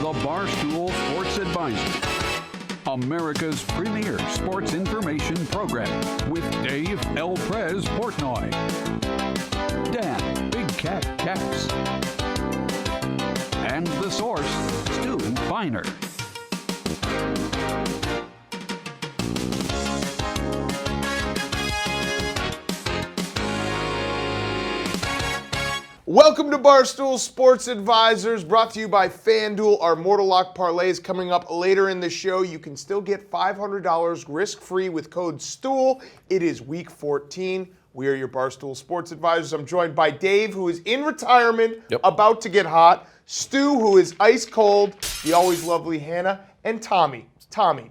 the Barstool Sports Advisor, America's premier sports information program, with Dave El Prez Portnoy, Dan Big Cat Katz, and the source, Stu Feiner. Welcome to Barstool Sports Advisors, brought to you by FanDuel. Our Mortal Lock Parlay is coming up later in the show. You can still get $500 risk-free with code STOOL. It is week 14. We are your Barstool Sports Advisors. I'm joined by Dave, who is in retirement, about to get hot, Stu, who is ice cold, the always lovely Hannah, and Tommy,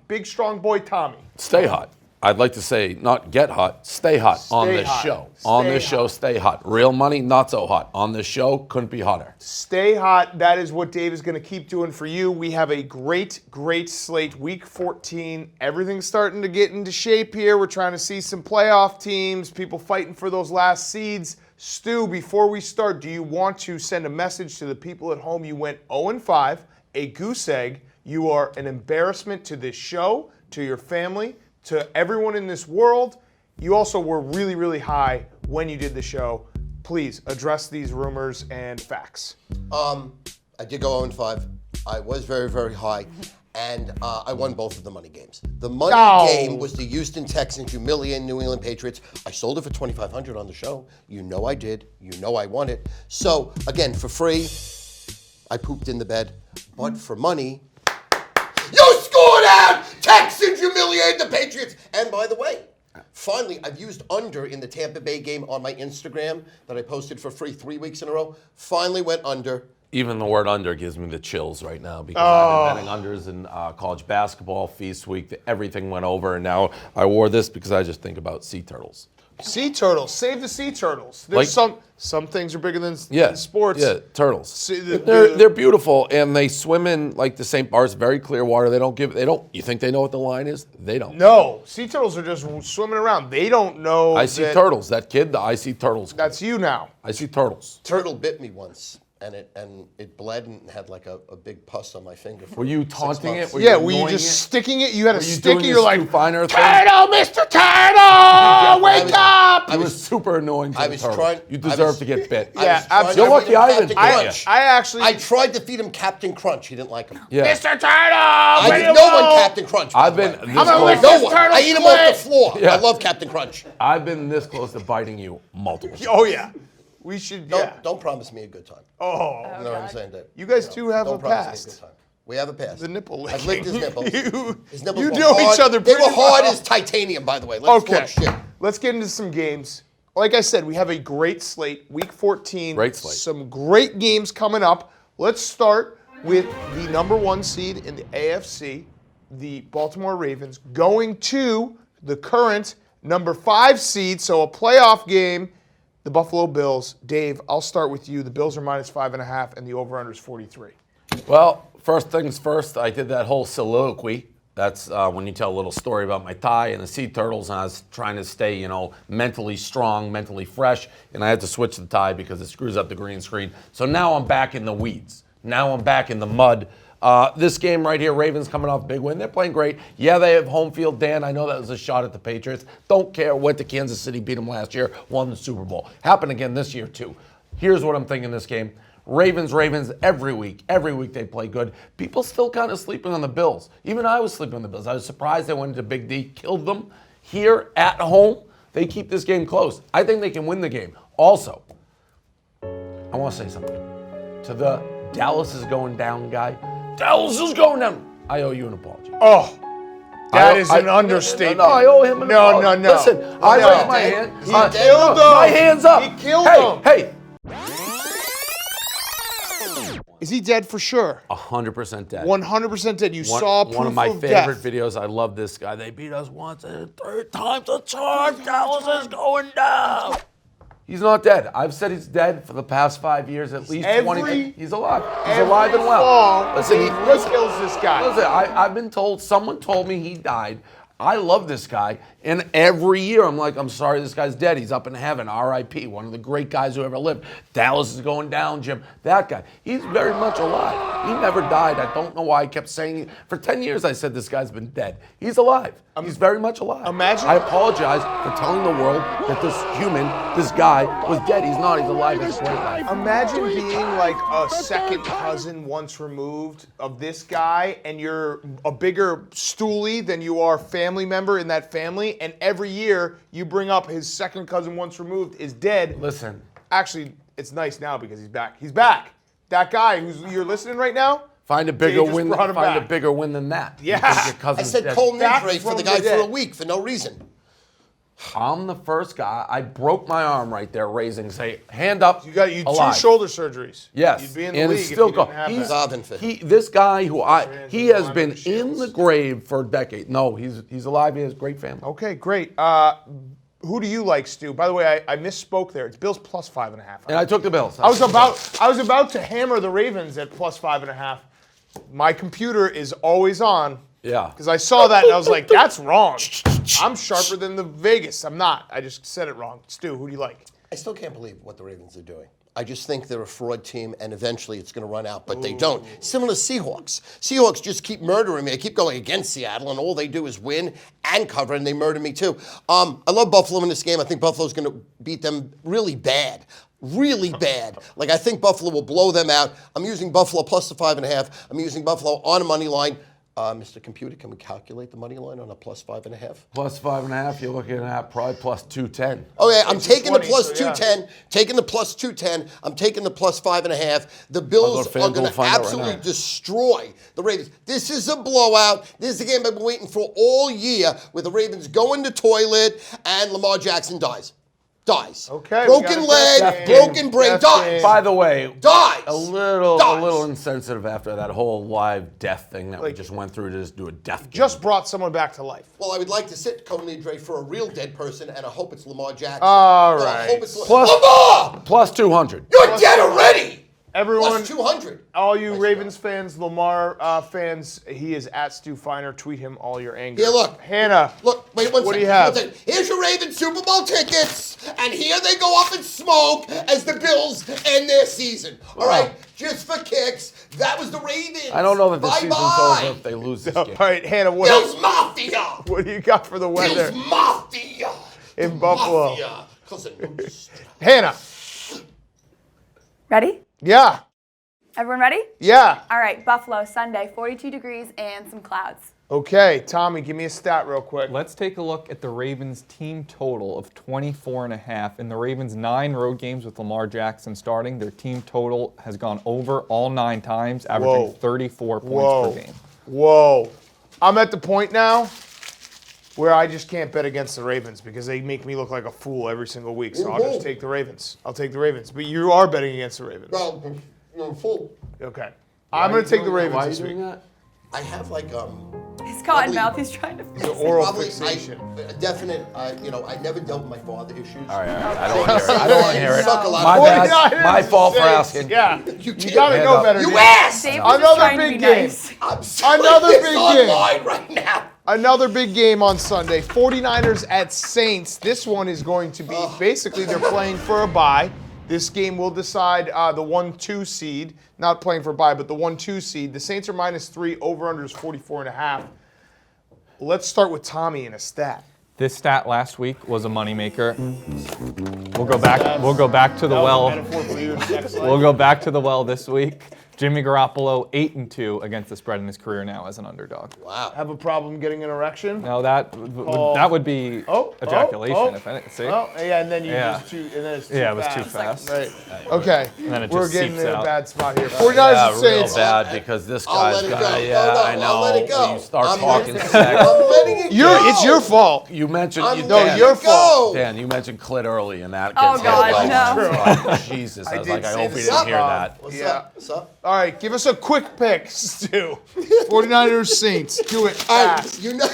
big strong boy Tommy. Stay hot. I'd like to say not get hot, stay hot on this show. On this show, stay hot. Real money, not so hot. On this show, couldn't be hotter. Stay hot. That is what Dave is going to keep doing for you. We have a great slate. Week 14. Everything's starting to get into shape here. We're trying to see some playoff teams, people fighting for those last seeds. Stu, before we start, do you want to send a message to the people at home? You went 0-5, a goose egg. You are an embarrassment to this show, to your family, to everyone in this world. You also were really, really high when you did the show. Please address these rumors and facts. I did go 0-5. I was very, very high, and I won both of the money games. The money game was the Houston Texans humiliating New England Patriots. I sold it for $2,500 on the show. You know I did. You know I won it. So, again, for free, I pooped in the bed. But for money, you scored out! Texans humiliated the Patriots. And by the way, finally, I've used under in the Tampa Bay game on my Instagram that I posted for free 3 weeks in a row. Finally went under. Even the word under gives me the chills right now because I've been betting unders in college basketball, feast week, everything went over, and now I wore this because I just think about sea turtles. Sea turtles. Save the sea turtles. There's some things are bigger than sports. Yeah, turtles. They're beautiful, and they swim in like the St. Bart's, very clear water. You think they know what the line is? They don't. No, sea turtles are just swimming around. They don't know. I see turtles. That kid, the I see turtles. That's you now. I see turtles. Turtle bit me once. And it bled and had like a big pus on my finger. Were you taunting it? Were you just sticking it? You had a stick and you're like, Feiner Turtle, Mr. Turtle, wake up! It was super annoying to the turtle. You deserve to get bit. Yeah, absolutely. You're lucky I didn't bit you. I tried to feed him Captain Crunch. He didn't like him. Yeah. Mr. Turtle, I didn't know one Captain Crunch. I've been this close. No one. I eat him off the floor. Yeah. I love Captain Crunch. I've been this close to biting you multiple times. Oh, yeah. We should, Don't promise me a good time. Oh. You know what I'm saying? You guys two have a past. Me a good time. We have a past. The nipple licking. I've licked his nipples. His nipples you were know hard. each other They pretty were hard well. as titanium, by the way. Let's get into some games. Like I said, we have a great slate. Week 14. Great slate. Some great games coming up. Let's start with the number 1 seed in the AFC, the Baltimore Ravens, going to the current number 5 seed, so a playoff game, the Buffalo Bills. Dave, I'll start with you. The Bills are -5.5, and the over-under is 43. Well, first things first, I did that whole soliloquy. That's when you tell a little story about my tie and the sea turtles, and I was trying to stay, mentally strong, mentally fresh, and I had to switch the tie because it screws up the green screen. So now I'm back in the weeds. Now I'm back in the mud. This game right here, Ravens coming off a big win. They're playing great. Yeah, they have home field. Dan, I know that was a shot at the Patriots. Don't care. Went to Kansas City, beat them last year, won the Super Bowl. Happened again this year, too. Here's what I'm thinking this game. Ravens, every week they play good. People still kind of sleeping on the Bills. Even I was sleeping on the Bills. I was surprised they went into Big D, killed them. Here at home, they keep this game close. I think they can win the game. Also, I want to say something. To the Dallas is going down guy. Dallas is going down. I owe you an apology. Oh, that is an understatement. No, I owe him an apology. No. Listen, I raised my hand. He killed him. My hand's up. He killed him. Hey. Is he dead for sure? 100% dead. 100% dead. You saw proof of death. One of my favorite videos. I love this guy. They beat us once and 3 times the charge. Dallas is going down. He's not dead. I've said he's dead for the past 5 years, at least 20. He's alive. He's alive and well. Listen, he kills this guy. Listen, I've been told, someone told me he died. I love this guy, and every year I'm like, I'm sorry this guy's dead. He's up in heaven, R.I.P., one of the great guys who ever lived. Dallas is going down, Jim. That guy, he's very much alive. He never died. I don't know why I kept saying it. For 10 years I said this guy's been dead. He's alive. He's very much alive. Imagine. I apologize for telling the world that this human, this guy, was dead. He's not. He's alive. It's a great life. Imagine being like a second cousin once removed of this guy, and you're a bigger stoolie than you are family member in that family, and every year you bring up his second cousin once removed is dead. Listen. Actually, it's nice now because he's back. He's back. That guy who's you're listening right now. Find a bigger just win. brought him Find a back. bigger win than that. Yeah. Because your I cousin's said dead. Cole Back Nidre for from the guy the dead. for a week for no reason. I'm the first guy. I broke my arm right there, raising. Say, hand up. You got alive. 2 shoulder surgeries. Yes, You'd be in the and league it's still if you going. didn't have that. This guy who he has Andrew been Lyman in the Shields. grave for a decade. No, he's alive. He has a great family. Okay, great. Who do you like, Stu? By the way, I misspoke there. It's Bills plus 5.5. And I took the Bills. I was about to hammer the Ravens at plus 5.5. My computer is always on. Yeah. Because I saw that and I was like, that's wrong. I'm sharper than the Vegas. I'm not. I just said it wrong. Stu, who do you like? I still can't believe what the Ravens are doing. I just think they're a fraud team, and eventually it's going to run out, but they don't. Similar to Seahawks. Seahawks just keep murdering me. I keep going against Seattle, and all they do is win and cover, and they murder me too. I love Buffalo in this game. I think Buffalo's going to beat them really bad. Really bad. Like, I think Buffalo will blow them out. I'm using Buffalo plus the 5.5. I'm using Buffalo on a money line. Mr. Computer, can we calculate the money line on a plus 5.5? Plus 5.5. You're looking at probably plus 210. Oh yeah, I'm taking the 20, plus so 210. Taking the plus 210. I'm taking the plus 5.5. The Bills are going to absolutely destroy the Ravens. This is a blowout. This is the game I've been waiting for all year, where the Ravens go in the toilet and Lamar Jackson dies. Okay, Broken leg, broken brain, dies. By the way, Dies. a little insensitive after that whole live death thing that we just went through to just do a death game. Just brought someone back to life. Well, I would like to sit Coney Dre for a real dead person, and I hope it's Lamar Jackson. All I right. hope it's Plus- plus 200. You're dead already. Everyone, Plus 200. all you Ravens fans, Lamar fans, he is at Stu Feiner. Tweet him all your anger. Here, look. Hannah. Look, wait one second. What do you have? One second. Here's your Ravens Super Bowl tickets, and here they go up in smoke as the Bills end their season. All right, just for kicks. That was the Ravens. I don't know that the season's Bye-bye. over if they lose this All game. right, Hannah, Bills Mafia. what do you got for the weather Bills Mafia. in Buffalo? Mafia. Listen, Hannah. Ready? Yeah. Everyone ready? Yeah. All right, Buffalo, Sunday, 42 degrees and some clouds. Okay, Tommy, give me a stat real quick. Let's take a look at the Ravens team total of 24.5. In the Ravens' 9 road games with Lamar Jackson starting, their team total has gone over all 9 times, averaging Whoa. 34 points Whoa. per game. Whoa. I'm at the point now where I just can't bet against the Ravens because they make me look like a fool every single week. So I'll just take the Ravens. I'll take the Ravens. But you are betting against the Ravens. well, you're a fool. Okay. I'm going to take the Ravens Why are you this week. doing that? I have like His cotton mouth, he's trying to fix The it. oral probably fixation. a definite. I never dealt with my father issues. All right. I don't want to hear it. I don't want to hear it. Suck a lot My of bad. 49ers My fault for Saints. asking. Yeah. You You got to Hand know up. better. You dude. asked. Dave was just Another trying to big be game. nice. I'm selling Another this big online game. right now. Another big game on Sunday. 49ers at Saints. This one is going to be basically they're playing for a bye. This game will decide the 1-2 seed. Not playing for a bye, but the 1-2 seed. The Saints are -3. Over/under is 44.5. Let's start with Tommy in a stat. This stat last week was a moneymaker. We'll go back to the well. We'll go back to the well this week. Jimmy Garoppolo 8-2 against the spread in his career now as an underdog. Wow. Have a problem getting an erection? Now that would be ejaculation if anything. See? Oh, yeah, and then you Yeah. just and then it's too Yeah, it was fast. too fast. Right. Okay. And then it We're just getting seeps in a out. bad spot here. 49ers Yeah, and real Saints. bad because this I'll guy's let it got. go. Yeah, No, I know. I'll let it go. You start I'm talking letting- sex. I'm letting it go. It's your fault. You mentioned I'm you, No, letting Dan, your it fault. go. Dan, you mentioned clit early, and that Oh, gets God, headlines. no. Like, Jesus, I was did like, I say hope the he didn't hear suck. that. What's Yeah. up? What's up? All right, give us a quick pick, Stu. 49ers Saints. Do it All right, fast. you know.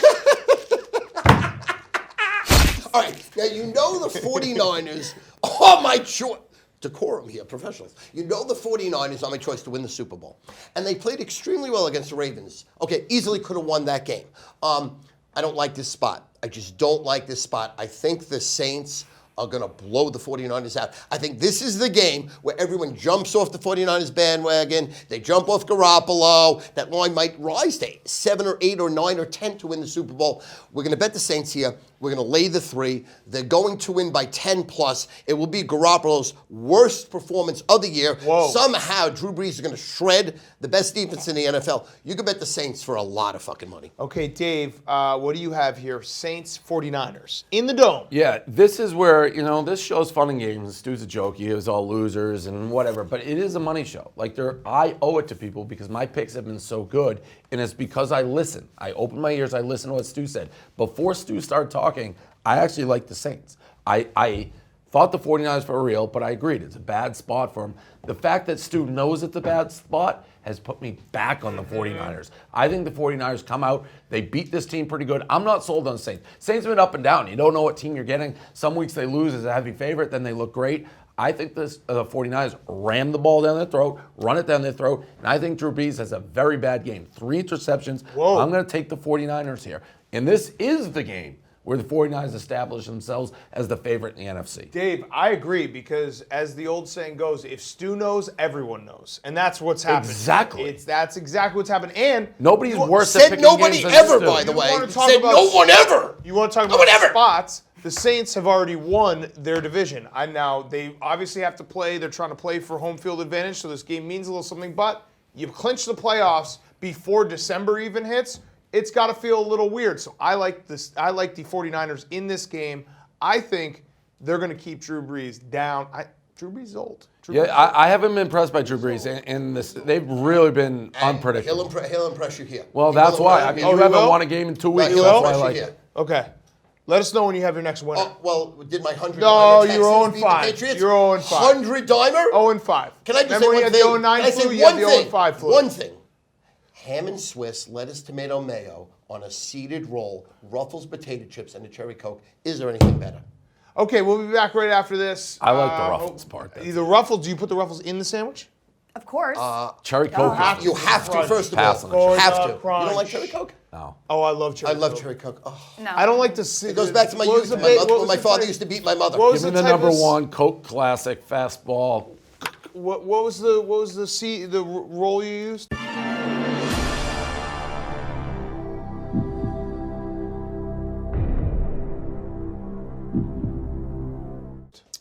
All right, now you know the 49ers are my choice. Decorum here, professionals. You know the 49ers are my choice to win the Super Bowl. And they played extremely well against the Ravens. Okay, easily could have won that game. I don't like this spot. I just don't like this spot. I think the Saints are going to blow the 49ers out. I think this is the game where everyone jumps off the 49ers bandwagon. They jump off Garoppolo. That line might rise to 7 or 8 or 9 or 10 to win the Super Bowl. We're going to bet the Saints here. We're going to lay the 3. They're going to win by 10 plus. It will be Garoppolo's worst performance of the year. Whoa. Somehow, Drew Brees is going to shred the best defense in the NFL. You can bet the Saints for a lot of fucking money. Okay, Dave, what do you have here? Saints, 49ers. In the Dome. Yeah, this is where, this show's fun and games. Stu's a joke. He is all losers and whatever. But it is a money show. I owe it to people because my picks have been so good. And it's because I listen. I open my ears. I listen to what Stu said. Before Stu started talking, I actually liked the Saints. I thought the 49ers were real, but I agreed. It's a bad spot for him. The fact that Stu knows it's a bad spot has put me back on the 49ers. I think the 49ers come out. They beat this team pretty good. I'm not sold on Saints. Saints have been up and down. You don't know what team you're getting. Some weeks they lose as a heavy favorite. Then they look great. I think the 49ers ram the ball down their throat, run it down their throat, and I think Drew Brees has a very bad game. 3 interceptions. Whoa. I'm going to take the 49ers here. And this is the game where the 49ers establish themselves as the favorite in the NFC. Dave, I agree because as the old saying goes, if Stu knows, everyone knows. And that's what's happened. Exactly. That's exactly what's happened. And Nobody's worse at Said picking nobody games than ever, Stu. by the You way. wanna talk Said about- no one ever. you want to talk No about one ever. spots? The Saints have already won their division. Now they obviously have to play. They're trying to play for home field advantage, so this game means a little something. But you clinch the playoffs before December even hits. It's got to feel a little weird. So I like this. I like the 49ers in this game. I think they're going to keep Drew Brees down. Drew Brees is old. Drew Brees is old. I haven't been impressed by Drew Brees, and they've really been And unpredictable. He'll impress you here. Well, He that's will why. impress I mean, you. you he haven't will? won a game in 2 weeks. He'll That's why I impress you like here. it. Okay. Let us know when you have your next winner. Well, did my 100 No, dimer you're Texans beat the 0-5. Patriots? You're 0-5. 100 dimer? 0-5. Can I just Remember say when one you had thing? the 0-9 Can I flu? say You had one the thing? 0-5 flu. One thing. Ham and Swiss, lettuce, tomato, mayo on a seeded roll, Ruffles potato chips, and a cherry Coke. Is there anything better? Okay, we'll be back right after this. I like the Ruffles part. The Ruffles, do you put the Ruffles in the sandwich? Of course. Cherry Coke. have You have to, Crunch. first of Pass all. on the Have cherry. to. You Crunch. don't like cherry Coke? No. Oh, I love cherry I love Coke. cherry Coke. Oh. no. I don't like to see. It goes back to my youth. When my father used to beat my mother. What was Give me the the type number of- one Coke Classic fastball. What was the roll you used?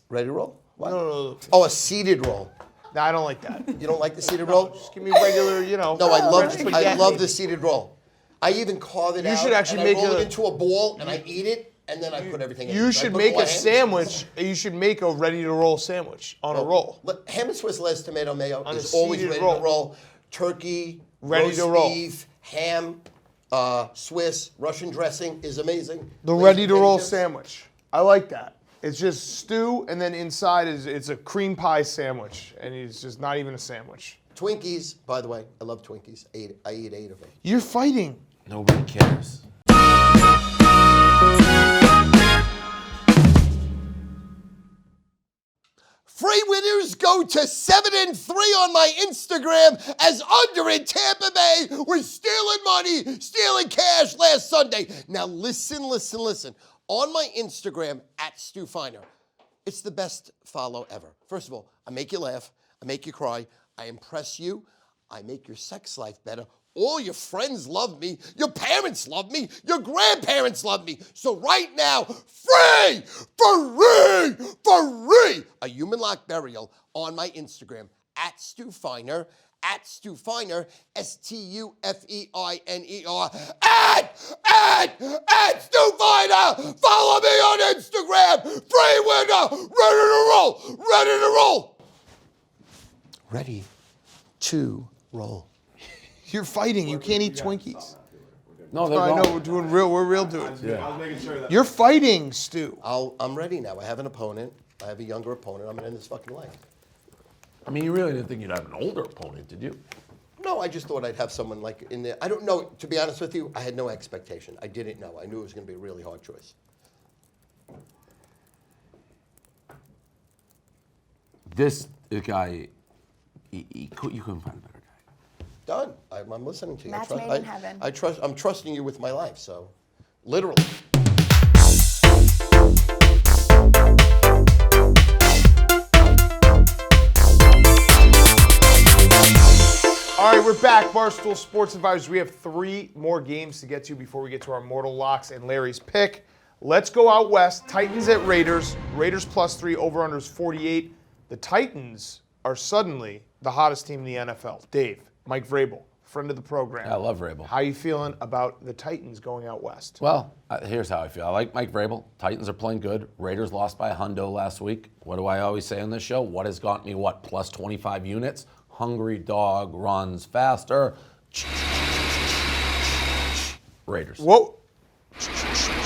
Ready to roll? What? No. Oh, a seeded roll. No, I don't like that. You don't like the seeded roll? Just give me regular, No, I love spaghetti. the seeded roll. I even carve it You out. should actually and make I roll a- it into a ball and I eat it and then I put everything in. You it. should I put make more a ham. sandwich. You should make a ready-to-roll sandwich on a roll. Look, ham and Swiss lettuce, tomato, mayo On a is always seeded ready roll. to roll. Turkey, Ready roast to roll. beef, ham, Swiss, Russian dressing is amazing. The Lazy ready-to-roll potato chips. sandwich. I like that. It's just stew, and then inside it's a cream pie sandwich, and it's just not even a sandwich. Twinkies, by the way, I love Twinkies. I eat 8 of them. You're fighting. Nobody cares. Free winners go to 7 and 3 on my Instagram as Under in Tampa Bay was stealing money, stealing cash last Sunday. Now listen. On my Instagram at Stu Feiner, it's the best follow ever. First of all, I make you laugh, I make you cry, I impress you, I make your sex life better. All your friends love me, your parents love me, your grandparents love me. So right now, free, a human lock burial on my Instagram at Stu Feiner, StuFeiner, at Stu Feiner. Follow me on Instagram. Free winner, ready to roll. Ready to roll. You're fighting. You can't eat Twinkies. No, they're I gone. know we're real dudes. Yeah. I was making sure that. You're fighting, Stu. I'm ready now. I have an opponent. I have a younger opponent. I'm gonna end this fucking life. I mean, you really didn't think you'd have an older opponent, did you? No, I just thought I'd have someone like in there. I don't know. To be honest with you, I had no expectation. I didn't know. I knew it was going to be a really hard choice. This guy, you couldn't find a better guy. Done. I'm listening to you. Match made in heaven. I'm trusting you with my life. So, Literally. All right, we're back. Barstool Sports Advisors. We have 3 more games to get to before we get to our mortal locks and Larry's pick. Let's go out west. Titans at Raiders. Raiders +3, over-unders 48. The Titans are suddenly the hottest team in the NFL. Dave, Mike Vrabel, friend of the program. I love Vrabel. How you feeling about the Titans going out west? Well, here's how I feel. I like Mike Vrabel. Titans are playing good. Raiders lost by a hundo last week. What do I always say on this show? What has got me, plus 25 units? Hungry dog runs faster. Raiders. Whoa.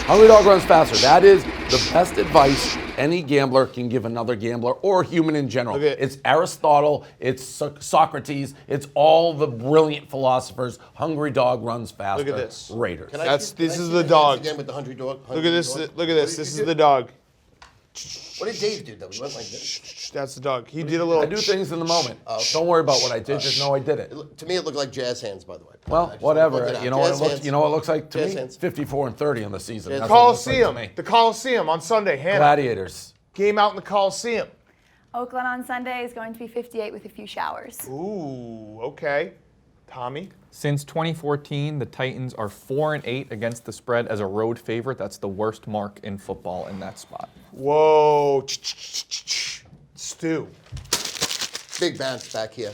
Hungry dog runs faster. That is the best advice any gambler can give another gambler or human in general. It's Aristotle, it's Socrates, it's all the brilliant philosophers. Hungry dog runs faster. Look at this. Raiders. This is the dog. Again with the hungry dog. Look at this. Look at this. This is the dog. What did Dave do though? He went like this. That's the dog. He did a little. I do things in the moment. Don't worry about what I did. Just know I did it. To me, it looked like jazz hands, by the way. Well, whatever. You know what it looks. You know what it looks like to Jazz me. hands. 54-30 in the season. Jazz That's what it looks like to Coliseum. me. The Coliseum on Sunday. Hannah. Gladiators. Game out in the Coliseum. Oakland on Sunday is going to be 58 with a few showers. Ooh, okay. Tommy? Since 2014, the Titans are 4-8 against the spread as a road favorite. That's the worst mark in football in that spot. Whoa. Stu. Big bounce back here.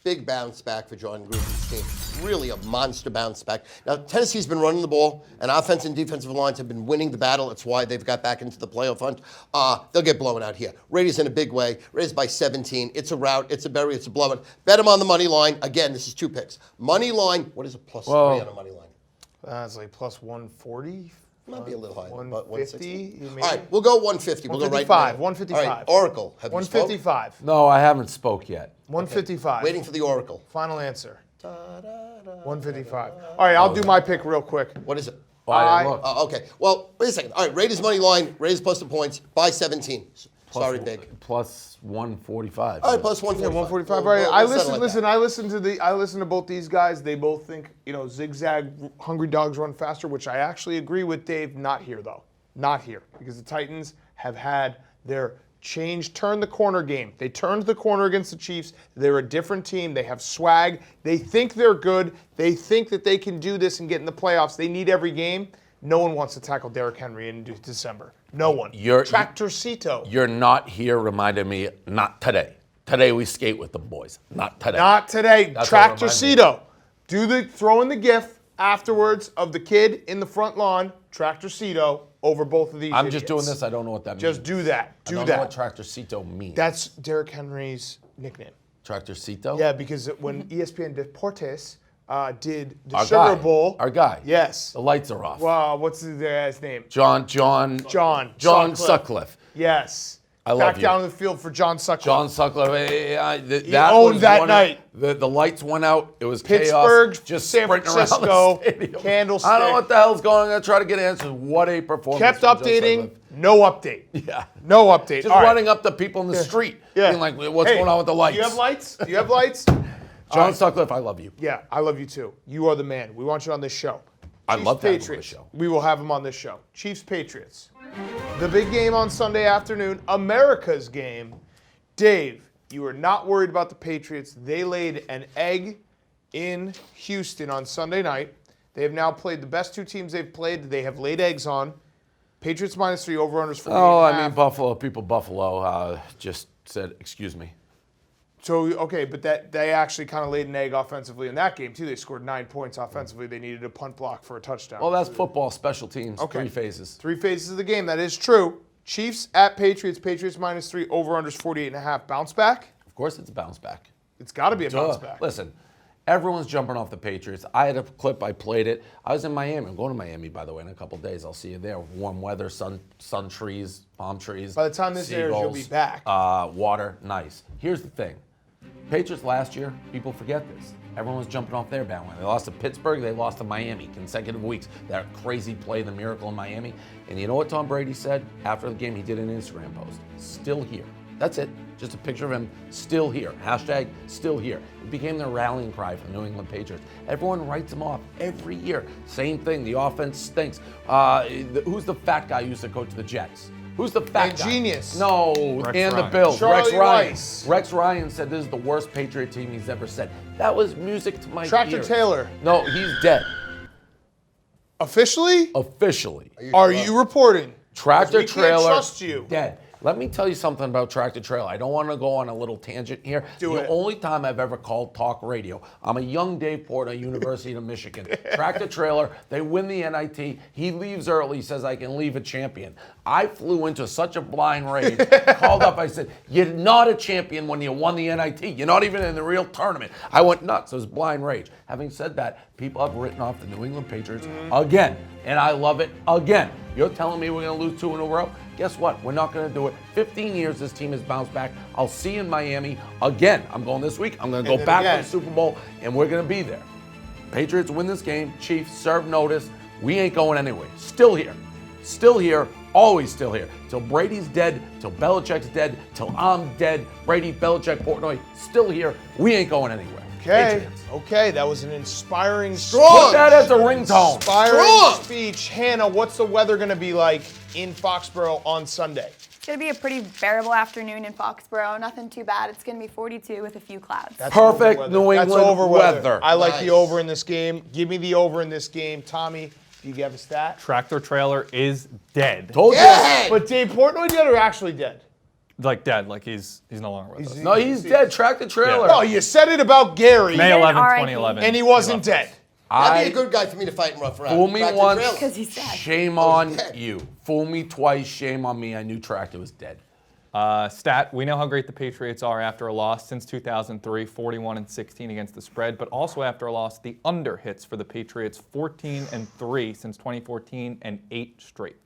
Big bounce back for John Gruden's team. Really a monster bounce back. Now, Tennessee's been running the ball, and offense and defensive lines have been winning the battle. That's why they've got back into the playoff hunt. They'll get blown out here. Raiders in a big way. Raiders by 17. It's a rout. It's a bury. It's a blowout. Bet them on the money line. Again, this is 2 picks. Money line. What is a +3 on a money line? That's like plus 140. Might be a little high. 150. All right, we'll go 150. We'll go right now. 155. All right, Oracle. Have you spoke? 155. No, I haven't spoke yet. 155. Waiting for the Oracle. Final answer. 155. All right, I'll do my pick real quick. What is it? Oh, I didn't look. Okay. Well, wait a second. All right, Raiders money line. Raiders plus the points by 17. Sorry, big. Plus 145. All right, plus 145. 145. All right. I listen to both these guys. They both think, zigzag hungry dogs run faster, which I actually agree with Dave. Not here though. Not here. Because the Titans have had their turn the corner game. They turned the corner against the Chiefs. They're a different team. They have swag. They think they're good. They think that they can do this and get in the playoffs. They need every game. No one wants to tackle Derrick Henry in December. No one. Tractorcito. You're not here reminded me, not today. Today we skate with the boys. Not today. Not today. That's what Tractorcito. Throw in the gif afterwards of the kid in the front lawn, Tractorcito, over both of these I'm idiots. just doing this. I don't know what that means. Just do that. I don't know what Tractorcito means. That's Derrick Henry's nickname. Tractorcito? Yeah, because when ESPN Deportes did the Our Sugar guy. Bowl. Our guy. Yes. The lights are off. Wow, what's the guy's name? John Sutcliffe. Sutcliffe. Yes. I love Back you. down to the field for John Sutcliffe. John Sutcliffe. He owned that night. The lights went out. It was Pittsburgh, chaos. Just San sprinting Francisco, around the stadium. Candlestick. I don't know what the hell's going on. I try to get answers. What a performance. Kept from John updating. Sutcliffe. No update. Yeah. No update. Just All right. running up to people in the street. Yeah. Being like, what's Hey, going on with the lights? Do you have lights? Do you have lights? John Sutcliffe, I love you. Yeah, I love you too. You are the man. We want you on this show. I Chiefs, love to have him on Patriots. the show. We will have him on this show. Chiefs Patriots. The big game on Sunday afternoon, America's game. Dave, you are not worried about the Patriots. They laid an egg in Houston on Sunday night. They have now played the best 2 teams they've played. They have laid eggs on. Patriots -3, over-unders 48. Oh, I mean, Buffalo just said, excuse me. So, okay, but that they actually kind of laid an egg offensively in that game, too. They scored 9 points offensively. They needed a punt block for a touchdown. Well, that's football, special teams, Okay. 3 phases. 3 phases of the game. That is true. Chiefs at Patriots. Patriots -3, over-unders 48.5. Bounce back? Of course it's a bounce back. It's got to be a bounce Duh. back. Listen, everyone's jumping off the Patriots. I had a clip, I played it. I was in Miami. I'm going to Miami, by the way, in a couple of days. I'll see you there. Warm weather, sun trees, palm trees. By the time this airs, you'll be back. Water, nice. Here's the thing. Patriots last year, people forget this. Everyone was jumping off their bandwagon. They lost to Pittsburgh, they lost to Miami, consecutive weeks. That crazy play, the miracle in Miami. And you know what Tom Brady said after the game? He did an Instagram post. Still here. That's it. Just a picture of him still here. Hashtag still here. It became their rallying cry for the New England Patriots. Everyone writes him off every year. Same thing. The offense stinks. Who's the fat guy who used to coach the Jets? Who's the fat guy? Genius. No, Rex and the Ryan. Bills. Charlie Rex Ryan. Weiss. Rex Ryan said this is the worst Patriot team he's ever said. That was music to my Tractor ears. Taylor. No, he's dead. Officially? Officially. Are you reporting? Tractor We can't Trailer trust you. dead. Let me tell you something about Tractor Trailer. I don't want to go on a little tangent here. Do the it. only time I've ever called talk radio, I'm a young Dave Porter, University of Michigan. Tractor Trailer, they win the NIT. He leaves early. He says, I can leave a champion. I flew into such a blind rage, called up, I said, you're not a champion when you won the NIT. You're not even in the real tournament. I went nuts. It was blind rage. Having said that, people have written off the New England Patriots again, and I love it again. You're telling me we're going to lose 2 in a row? Guess what? We're not going to do it. 15 years this team has bounced back. I'll see you in Miami again. I'm going this week. I'm going to go then back again. to the Super Bowl, and we're going to be there. Patriots win this game. Chiefs serve notice. We ain't going anywhere. Still here. Still here. Always still here. Till Brady's dead. Till Belichick's dead. Till I'm dead. Brady, Belichick, Portnoy. Still here. We ain't going anywhere. Okay. Patriots. Okay, that was an inspiring Put that as a ringtone. Inspiring Strong. speech. Hannah, what's the weather going to be like in Foxborough on Sunday? It's going to be a pretty bearable afternoon in Foxborough. Nothing too bad. It's going to be 42 with a few clouds. That's Perfect over weather. New That's England over weather. I like the Nice. over in this game. Give me the over in this game. Tommy, do you have a stat? Tractor Trailer is dead. Told you. Yeah! But Dave Portnoy dead or actually dead? Like dead. Like he's no longer with us. No, he's dead. Tractor Trailer. No, you said it about Gary, May He did 11, RIP. 2011. and he wasn't left us. dead. That'd be a good guy for me to fight and rough around. Fool me Tractor once, Trailer. Because he's dead. shame Oh, on he's dead. you. Fool me twice, shame on me. I knew Tractor was dead. Stat, we know how great the Patriots are after a loss since 2003, 41-16 against the spread, but also after a loss, the under hits for the Patriots, 14-3 since 2014 and 8 straight.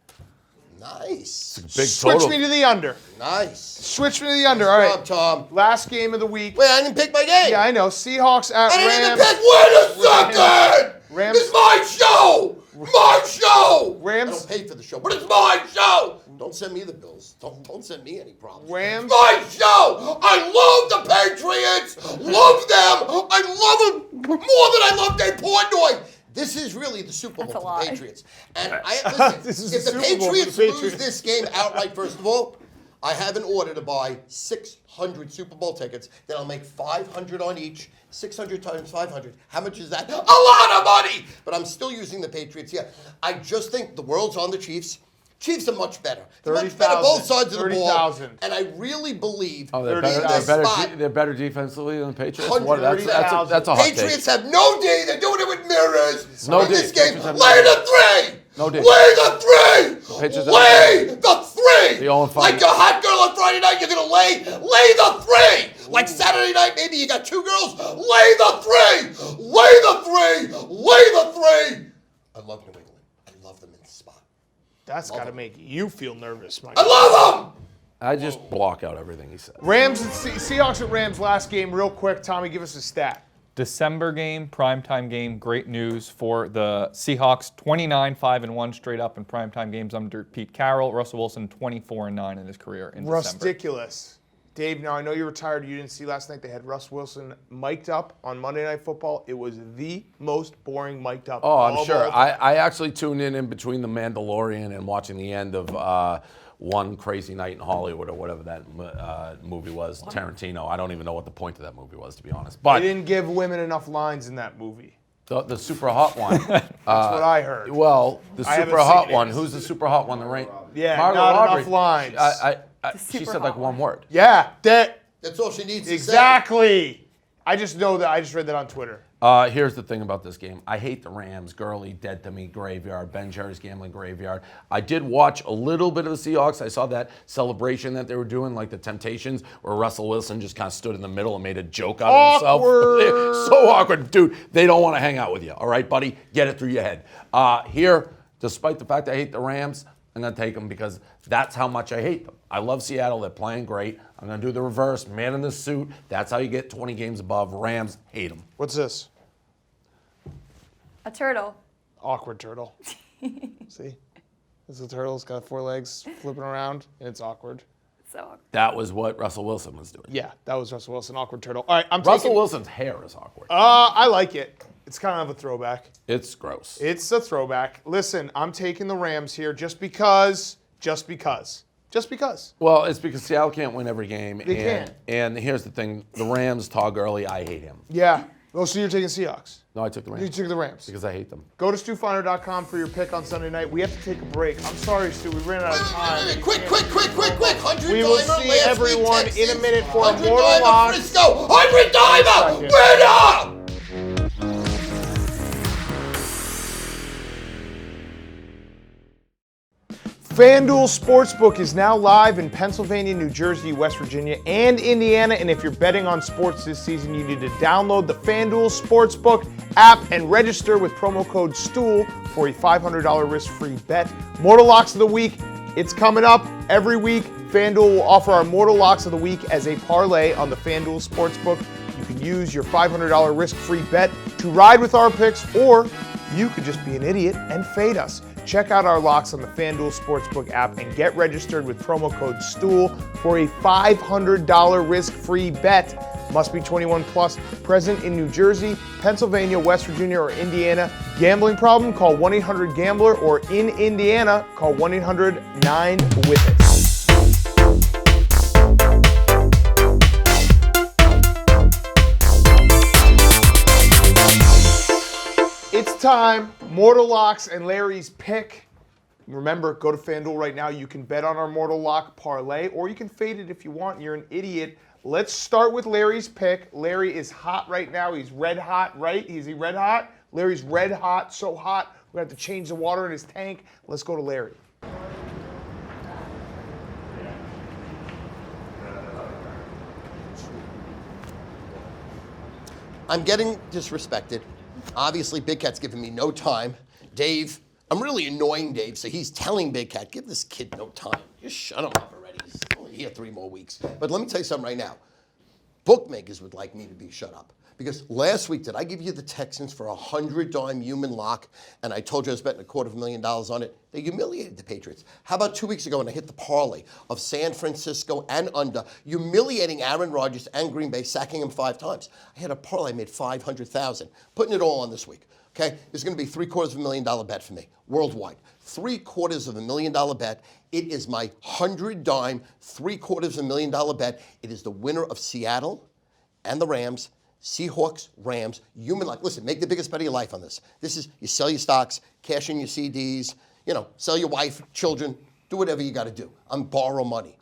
Nice. Big Switch total. me to the under. Nice. Switch me to the under. All Good right. job, Tom. Last game of the week. Wait, I didn't pick my game. Yeah, I know. Seahawks at I didn't even Rams. pick. Wait a second. Rams. It's my show. My show. Rams. I don't pay for the show, but it's my show. Don't send me the bills. Don't send me any problems. Rams. It's my show. I love the Patriots. Love them. I love them more than I love Dave Portnoy. This is really the Super Bowl That's a for lie. the Patriots. And listen, This is if the the Super Bowl for the Patriots lose Patriots. this game outright, first of all, I have an order to buy 600 Super Bowl tickets. Then I'll make 500 on each. 600 times 500. How much is that? A lot of money! But I'm still using the Patriots here. I just think the world's on the Chiefs. Chiefs are much better. They're much better 30,000. both sides of the ball. 30,000. And I really believe Oh, they're in better, this spot. they're better defensively than the Patriots? 130,000. What, that's a hot take. Patriots have no D. They're doing it with mirrors. No in D. this game, Patriots have lay no the 3. No D. Lay the 3. Patriots have Lay the 3. The 0-5. Like a hot girl on Friday night, you're going to lay the 3. Like Saturday night, maybe you got 2 girls. Lay the 3. Lay the 3. Lay the 3. I love New England. I love them in this spot. That's got to make you feel nervous, Mike. I love them. I just block out everything he said. Rams and Seahawks at Rams last game, real quick. Tommy, give us a stat. December game, primetime game, great news for the Seahawks, 29-5-1 straight up in primetime games under Pete Carroll. Russell Wilson, 24-9 in his career in December. Ridiculous. Dave, now I know you're retired. You didn't see last night. They had Russ Wilson mic'd up on Monday Night Football. It was the most boring mic'd up. Oh, I'm of sure. all time. I actually tuned in between The Mandalorian and watching the end of One Crazy Night in Hollywood or whatever that movie was, Tarantino. I don't even know what the point of that movie was, to be honest. They But didn't give women enough lines in that movie. the super hot one. That's what I heard. Well, the I haven't super hot seen it. one. Who's the super hot one? The rain. Yeah, Margot not Robbie. enough lines. She super said like hot one word. Yeah, that That's all she needs to say. exactly. I just know that. I just read that on Twitter. Here's the thing about this game. I hate the Rams. Gurley, dead to me, graveyard. Ben Jerry's gambling graveyard. I did watch a little bit of the Seahawks. I saw that celebration that they were doing, like the Temptations, where Russell Wilson just kind of stood in the middle and made a joke out of himself. Awkward. So awkward. Dude, they don't want to hang out with you. All right, buddy? Get it through your head. Here, despite the fact I hate the Rams, I'm going to take them because that's how much I hate them. I love Seattle. They're playing great. I'm going to do the reverse. Man in the suit. That's how you get 20 games above. Rams, hate them. What's this? A turtle. Awkward turtle. See? This is a turtle. It's got 4 legs flipping around, and it's awkward. so awkward. That was what Russell Wilson was doing. Yeah, that was Russell Wilson, awkward turtle. All right, Russell Wilson's hair is awkward. I like it. It's kind of a throwback. It's gross. It's a throwback. Listen, I'm taking the Rams here just because. Well, it's because Seattle can't win every game. They can't. And here's the thing. The Rams, Todd Gurley, I hate him. Yeah. Oh, so you're taking Seahawks? No, I took the Rams. You took the Rams. Because I hate them. Go to StuFeiner.com for your pick on Sunday night. We have to take a break. I'm sorry, Stu. We ran out of time. Quick. 100 We will dimer see last everyone week, in a Texans. minute for 100 Mortal dimer Locks. Frisco. 100 dimer winner! FanDuel Sportsbook is now live in Pennsylvania, New Jersey, West Virginia, and Indiana. And if you're betting on sports this season, you need to download the FanDuel Sportsbook app and register with promo code STOOL for a $500 risk-free bet. Mortal Locks of the Week, it's coming up every week. FanDuel will offer our Mortal Locks of the Week as a parlay on the FanDuel Sportsbook. You can use your $500 risk-free bet to ride with our picks, or you could just be an idiot and fade us. Check out our locks on the FanDuel Sportsbook app and get registered with promo code STOOL for a $500 risk-free bet. Must be 21 plus, present in New Jersey, Pennsylvania, West Virginia, or Indiana. Gambling problem? Call 1-800-GAMBLER, or in Indiana, call 1-800-9-WITH-IT. It's time, Mortal Locks and Larry's pick. Remember, go to FanDuel right now. You can bet on our Mortal Lock parlay, or you can fade it if you want. You're an idiot. Let's start with Larry's pick. Larry is hot right now. He's red hot, right? Is he red hot? Larry's red hot, so hot. We're going to have to change the water in his tank. Let's go to Larry. I'm getting disrespected. Obviously, Big Cat's giving me no time. Dave, I'm really annoying Dave, so he's telling Big Cat, give this kid no time. Just shut him up already. He's only here 3 more weeks. But let me tell you something right now. Bookmakers would like me to be shut up. Because last week, did I give you the Texans for a 100-dime human lock, and I told you I was betting $250,000 on it? They humiliated the Patriots. How about 2 weeks ago when I hit the parlay of San Francisco and under, humiliating Aaron Rodgers and Green Bay, sacking him 5 times? I had a parlay, made $500,000. Putting it all on this week. Okay, it's going to be $750,000 bet for me worldwide. $750,000 bet. It is my 100-dime $750,000 bet. It is the winner of Seattle and the Rams. Seahawks, Rams, human life. Listen, make the biggest bet of your life on this. This is, you sell your stocks, cash in your CDs, sell your wife, children, do whatever you got to do. Borrow money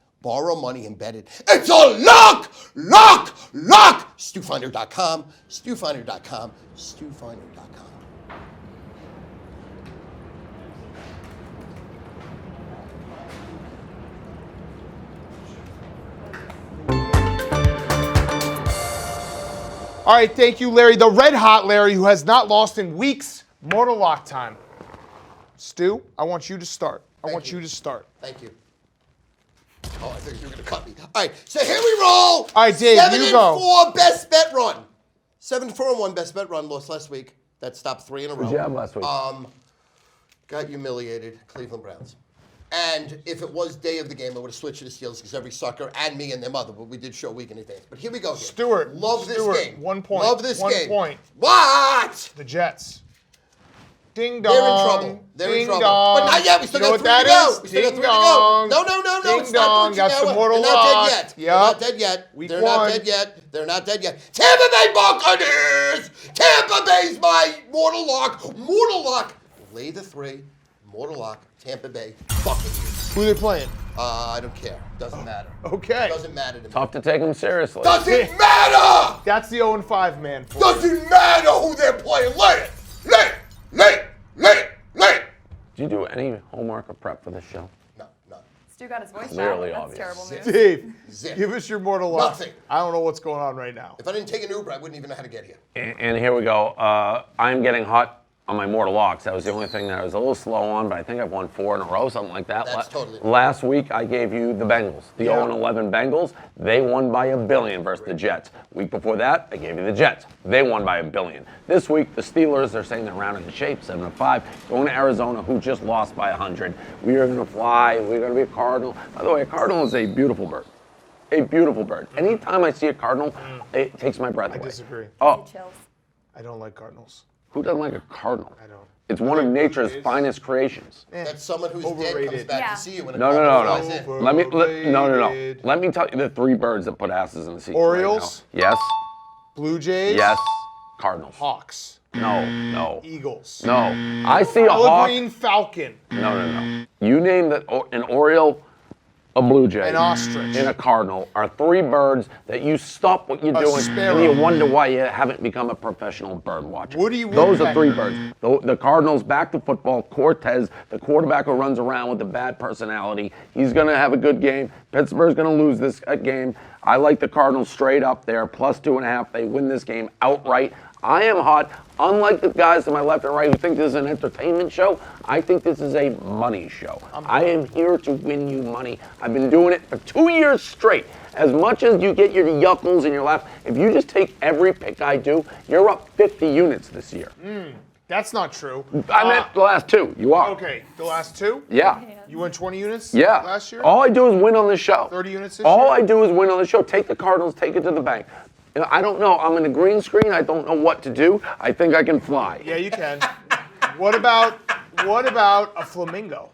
and bet it. It's a lock! StuFeiner.com, StuFeiner.com, StuFeiner.com. All right, thank you, Larry. The red hot Larry, who has not lost in weeks. Mortal Lock time. Stu, I want you to start. I want you to start. Thank you. Oh, I thought you were going to cut me. All right, so here we roll. All right, Dave, you go. 7-4 best bet run. 7-4-1 best bet run, lost last week. That stopped 3 in a row. Good job last week. Got humiliated, Cleveland Browns. And if it was day of the game, I would have switched to the Steelers because every sucker and me and their mother, but we did show a week in advance. But here we go. Here. Stewart. Love this game. 1 point. Love this game. 1 point. What? The Jets. Ding dong. They're in trouble. They're in trouble. Dong. But not yet. We still got 3 to go. We still got 3 to go. No. Ding dong. Got some Mortal Lock. They're not dead yet. Week They're 1. not dead yet. They're not dead yet. Tampa Bay Buccaneers. Tampa Bay's my Mortal Lock. Mortal Lock. Lay the 3. Mortal Lock. Tampa Bay Buccaneers. Who are they playing? I don't care. Doesn't matter. Okay. Doesn't matter to me. Tough to take them seriously. Doesn't matter! That's the 0-5 man. For Doesn't matter who they're playing. Lay it. Did you do any homework or prep for this show? No, none. Stu got his voice Clearly back. obvious. That's terrible news. Dave, Zip. give us your Mortal Lock. Nothing. I don't know what's going on right now. If I didn't take an Uber, I wouldn't even know how to get here. And here we go. I'm getting hot on my mortal locks. That was the only thing that I was a little slow on, but I think I've won 4 in a row, something like that. That's totally. Last week, I gave you the Bengals. The 0-11 Bengals, they won by $1 billion versus the Jets. Week before that, I gave you the Jets. They won by $1 billion. This week, the Steelers, they're saying they're rounding the shape, 7-5. Going to Arizona, who just lost by 100. We are going to fly. We're going to be a Cardinal. By the way, a Cardinal is a beautiful bird. A beautiful bird. Anytime I see a Cardinal, it takes my breath away. I disagree. Oh, Chills. I don't like Cardinals. who doesn't like a Cardinal? I don't. It's one of nature's finest creations. That's someone who's dead comes Overrated. back Yeah. to see you when a No. Cardinal flies in. No. Let me tell you the 3 birds that put asses in the seats. Orioles? Right now. Yes. Blue Jays? Yes. Cardinals. Hawks? No. Eagles? No. I see a hawk. Green Falcon? No. You name an Oriole, a Blue Jay, An ostrich. and a Cardinal are 3 birds that you stop what you're doing sparrow. and you wonder why you haven't become a professional bird watcher. Woody Those are 3 Woodpecker. birds. The Cardinals back to football. Cortez, the quarterback who runs around with a bad personality, he's going to have a good game. Pittsburgh's going to lose this game. I like the Cardinals straight up there, plus 2.5. They win this game outright. I am hot. Unlike the guys to my left and right who think this is an entertainment show, I think this is a money show. I am here to win you money. I've been doing it for 2 years straight. As much as you get your yuckles and your laugh, if you just take every pick I do, you're up 50 units this year. That's not true. I meant the last 2. You are. Okay, the last 2? Yeah. You won 20 units Yeah. last year? All I do is win on this show. 30 units this All year? I do is win on the show. Take the Cardinals, take it to the bank. You know, I don't know. I'm in a green screen. I don't know what to do. I think I can fly. Yeah, you can. What about a flamingo?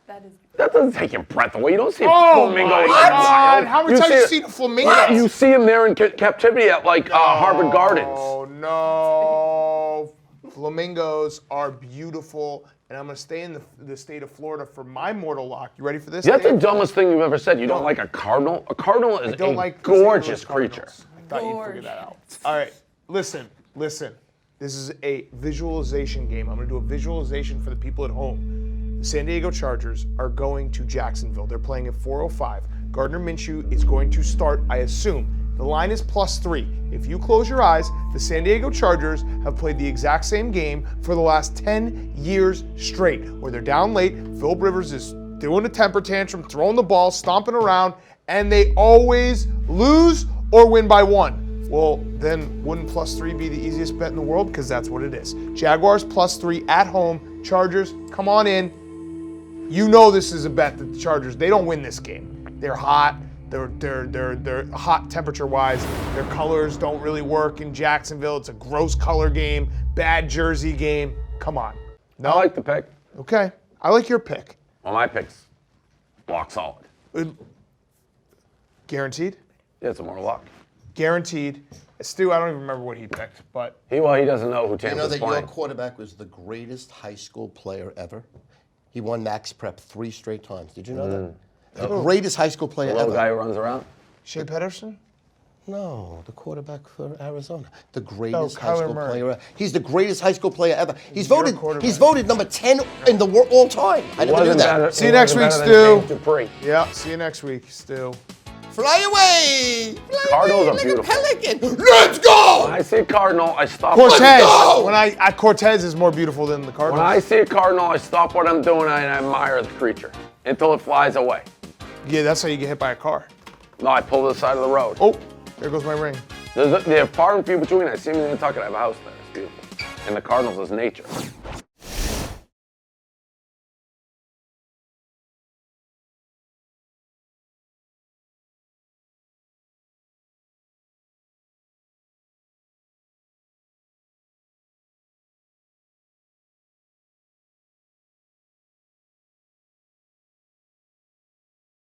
That is. That doesn't take your breath away. You don't see a Oh flamingo my in the God! wild. How many times have you seen a flamingo? You see him there in captivity at Harvard Gardens. Oh no! Flamingos are beautiful, and I'm gonna stay in the state of Florida for my mortal lock. You ready for this? That's the Dave? dumbest thing you've ever said. You don't like a cardinal? A cardinal is I don't a like gorgeous St. Louis creature. Cardinals. I thought you'd figure that out. All right, listen. This is a visualization game. I'm going to do a visualization for the people at home. The San Diego Chargers are going to Jacksonville. They're playing at 4:05. Gardner Minshew is going to start, I assume. The line is +3. If you close your eyes, the San Diego Chargers have played the exact same game for the last 10 years straight, where they're down late. Philip Rivers is doing a temper tantrum, throwing the ball, stomping around, and they always lose or win by 1. Well, then wouldn't +3 be the easiest bet in the world? Because that's what it is. Jaguars +3 at home. Chargers, come on in. You know this is a bet that the Chargers, they don't win this game. They're hot. They're hot temperature-wise. Their colors don't really work in Jacksonville. It's a gross color game, bad jersey game. Come on. No? I like the pick. Okay. I like your pick. Well, my pick's lock solid. Guaranteed? Yeah, it's a more lock. Guaranteed. Stu, I don't even remember what he picked, but He doesn't know who You know Tampa's that your playing. quarterback was the greatest high school player ever? He won Max Prep 3 straight times. Did you know that? The greatest high school player The little ever. guy who runs around. Shea Pedersen? No, the quarterback for Arizona. The greatest high Kyler school Murray. player ever. He's the greatest high school player ever. He's Your voted quarterback. He's voted number 10 in the world all time. I never knew Wasn't that. better- See you he next wasn't week, better than Stu. James Dupree. Yeah, see you next week, Stu. Fly away! Fly Cardinals away are like beautiful. a pelican. Let's go! When I see a cardinal, I stop. Cortez. go! When I Cortez is more beautiful than the When Cardinals. I see a cardinal, I stop what I'm doing and I admire the creature until it flies away. Yeah, that's how you get hit by a car. No, I pull to the side of the road. Oh, there goes my ring. They're far and few between. I see them in Nantucket. I have a house there. It's beautiful. And the Cardinals is nature.